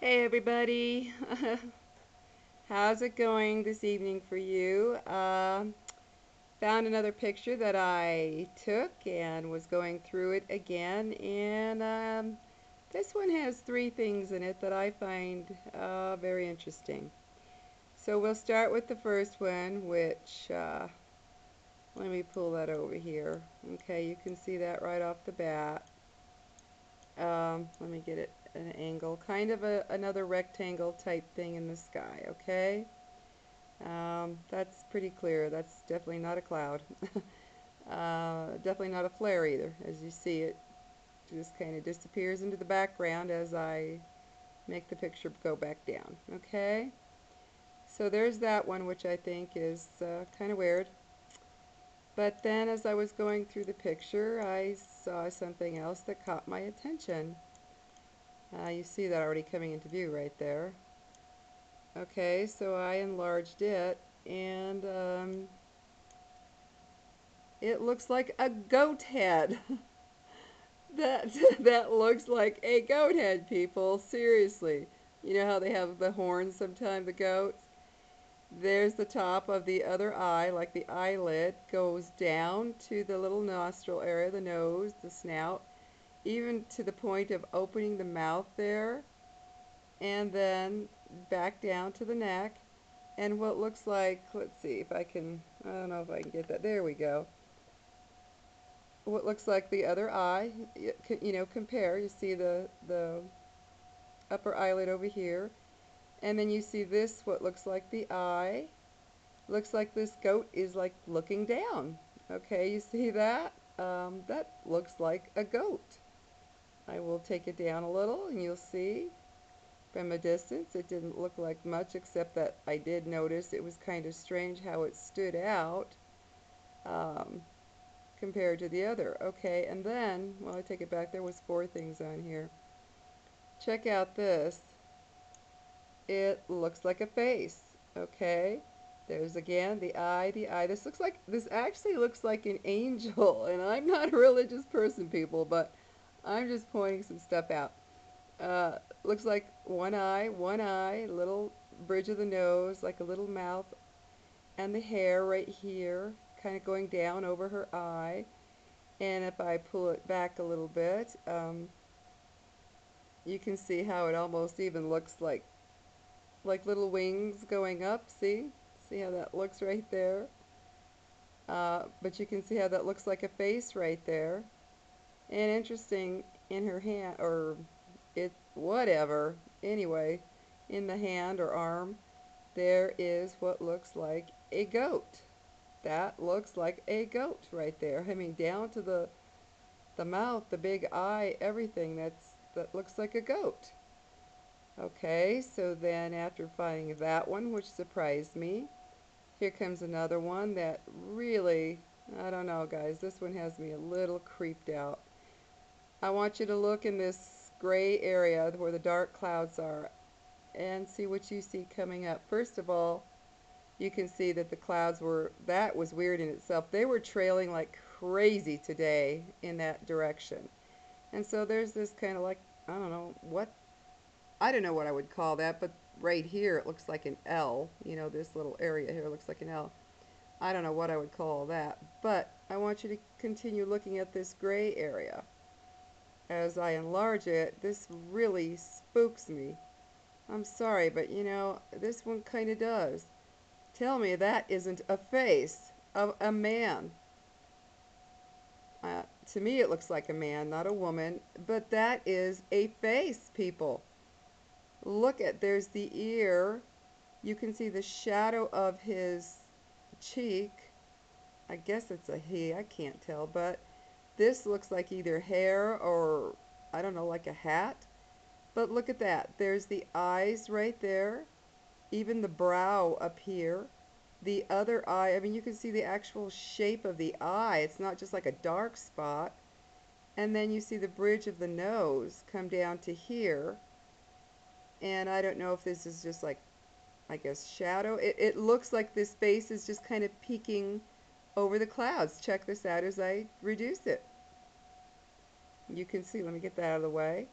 Hey everybody, how's it going this evening for you? Found another picture that I took and was going through it again, and this one has three things in it that I find very interesting. So we'll start with the first one, which let me pull that over here. Okay, you can see that right off the bat. Let me get it an angle, kind of another rectangle type thing in the sky, okay? That's pretty clear. That's definitely not a cloud. Definitely not a flare either. As you see, it just kind of disappears into the background as I make the picture go back down, okay? So there's that one, which I think is kind of weird. But then as I was going through the picture, I saw something else that caught my attention. You see that already coming into view right there. Okay, so I enlarged it, and it looks like a goat head. that that looks like a goat head, people. Seriously. You know how they have the horns sometimes, the goats? There's the top of the other eye, like the eyelid, goes down to the little nostril area, the nose, the snout, even to the point of opening the mouth there, and then back down to the neck. And what looks like, let's see if I can, I don't know if I can get that, there we go. What looks like the other eye, you know, compare, you see the upper eyelid over here, and then you see this, what looks like the eye. Looks like this goat is like looking down. Okay, you see that? That looks like a goat. I will take it down a little and you'll see from a distance it didn't look like much, except that I did notice it was kind of strange how it stood out um, compared to the other. Okay, and then, well, I take it back, there was four things on here. Check out this. It looks like a face. Okay, there's again the eye, the eye. This actually looks like an angel, and I'm not a religious person, people, but I'm just pointing some stuff out. Looks like one eye, little bridge of the nose, like a little mouth, and the hair right here, kind of going down over her eye. And if I pull it back a little bit, you can see how it almost even looks like little wings going up. See how that looks right there? But you can see how that looks like a face right there. And interesting, in her hand, or it, whatever, anyway, in the hand or arm, there is what looks like a goat. That looks like a goat right there. I mean, down to the mouth, the big eye, everything, that looks like a goat. Okay, so then after finding that one, which surprised me, here comes another one that really, I don't know, guys, this one has me a little creeped out. I want you to look in this gray area where the dark clouds are and see what you see coming up. First of all, you can see that the clouds were, that was weird in itself. They were trailing like crazy today in that direction. And so there's this kind of like, I don't know what I would call that, but right here it looks like an L. You know, this little area here looks like an L. I don't know what I would call that, but I want you to continue looking at this gray area. As I enlarge it, this really spooks me. I'm sorry, but you know, this one kind of does. Tell me that isn't a face of a man. To me, it looks like a man, not a woman, but that is a face, people. Look at, there's the ear. You can see the shadow of his cheek. I guess it's a he, I can't tell, but this looks like either hair or, I don't know, like a hat. But look at that. There's the eyes right there, even the brow up here. The other eye, I mean, you can see the actual shape of the eye. It's not just like a dark spot. And then you see the bridge of the nose come down to here. And I don't know if this is just like, I guess, shadow. It looks like this face is just kind of peeking over the clouds. Check this out as I reduce it. You can see, let me get that out of the way.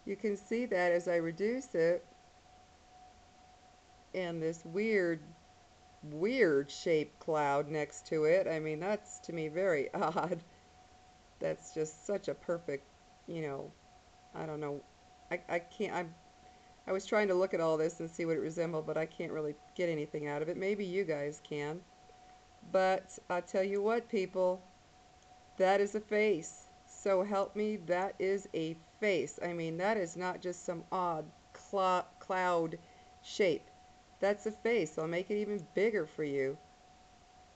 You can see that as I reduce it, and this weird shaped cloud next to it. I mean, that's to me very odd. That's just such a perfect, you know, I don't know. I can't, I was trying to look at all this and see what it resembled, but I can't really get anything out of it. Maybe you guys can. But I'll tell you what, people, that is a face. So help me, that is a face. I mean, that is not just some odd cloud shape. That's a face. I'll make it even bigger for you.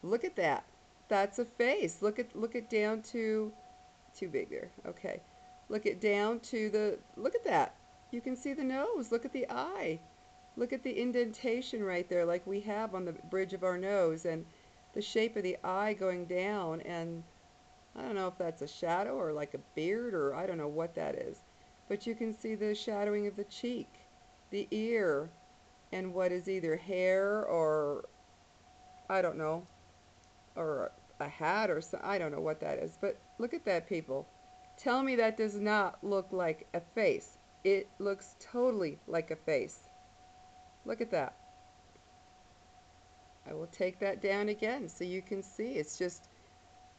Look at that. That's a face. Look at down to too big there. Okay. Look at down to the look at that. You can see the nose. Look at the eye. Look at the indentation right there like we have on the bridge of our nose and the shape of the eye going down, and I don't know if that's a shadow or like a beard or I don't know what that is. But you can see the shadowing of the cheek, the ear, and what is either hair or I don't know, or a hat or so, I don't know what that is. But look at that, people. Tell me that does not look like a face. It looks totally like a face. Look at that. I will take that down again so you can see it's just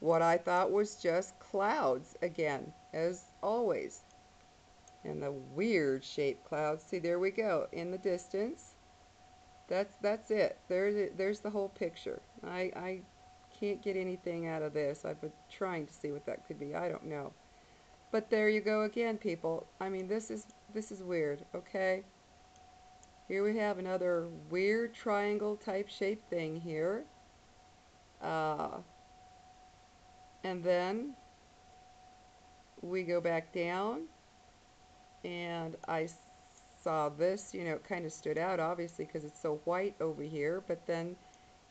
what I thought was just clouds again, as always. And the weird shaped clouds. See, there we go in the distance. That's it. There's the whole picture. I can't get anything out of this. I've been trying to see what that could be. I don't know. But there you go again, people. I mean, this is weird, okay? Here we have another weird triangle type shaped thing here. Uh, and then we go back down and I saw this, you know, it kind of stood out obviously because it's so white over here, but then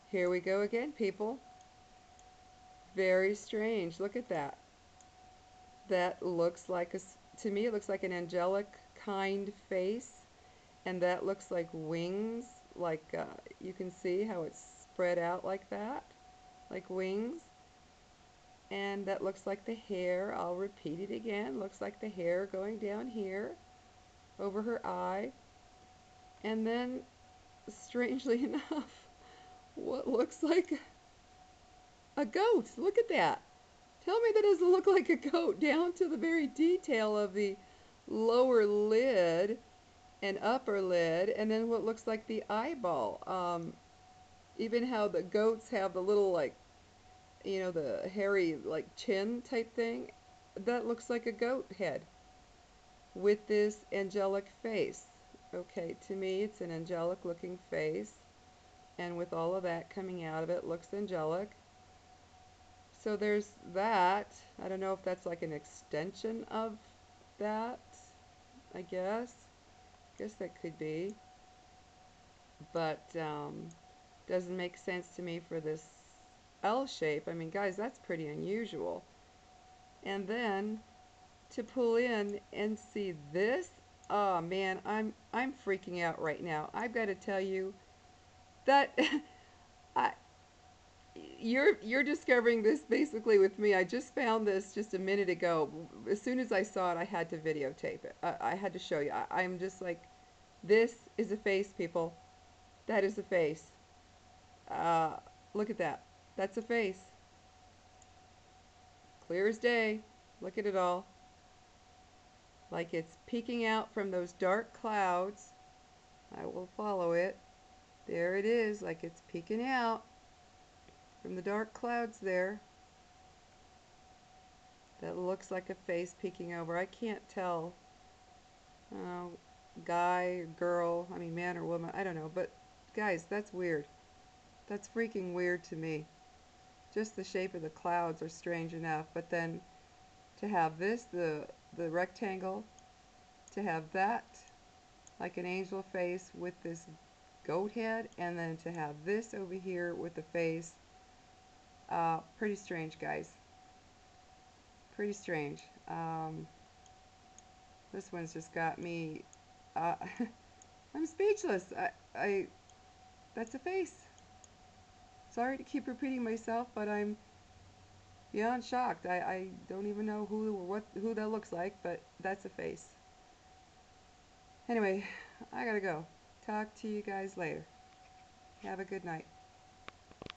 here we go again, people. Very strange. Look at that. That looks like to me it looks like an angelic kind face, and that looks like wings, like you can see how it's spread out like that, like wings. And that looks like the hair. I'll repeat it again. Looks like the hair going down here over her eye. And then, strangely enough, what looks like a goat. Look at that. Tell me that doesn't look like a goat down to the very detail of the lower lid and upper lid, and then what looks like the eyeball. Even how the goats have the little, like, you know, the hairy, like, chin type thing. That looks like a goat head with this angelic face. Okay, to me, it's an angelic looking face, and with all of that coming out of it, looks angelic. So there's that. I don't know if that's like an extension of that, I guess. Guess that could be. But doesn't make sense to me for this L shape. I mean, guys, that's pretty unusual. And then to pull in and see this, oh man, I'm freaking out right now. I've got to tell you that I, you're discovering this basically with me. I just found this just a minute ago. As soon as I saw it, I had to videotape it. I had to show you. I'm just like, this is a face, people. That is a face. Uh, Look at that. That's a face. Clear as day. Look at it all. Like it's peeking out from those dark clouds. I will follow it. There it is, like it's peeking out from the dark clouds there. That looks like a face peeking over. I can't tell. Guy, girl, I mean man or woman, I don't know. But guys, that's weird. That's freaking weird to me. Just the shape of the clouds are strange enough. But then to have this, the rectangle, to have that, like an angel face with this goat head, and then to have this over here with the face, pretty strange, guys. Pretty strange. This one's just got me, uh, I'm speechless. That's a face. Sorry to keep repeating myself, but I'm beyond shocked. I don't even know who that looks like, but that's a face. Anyway, I gotta go. Talk to you guys later. Have a good night.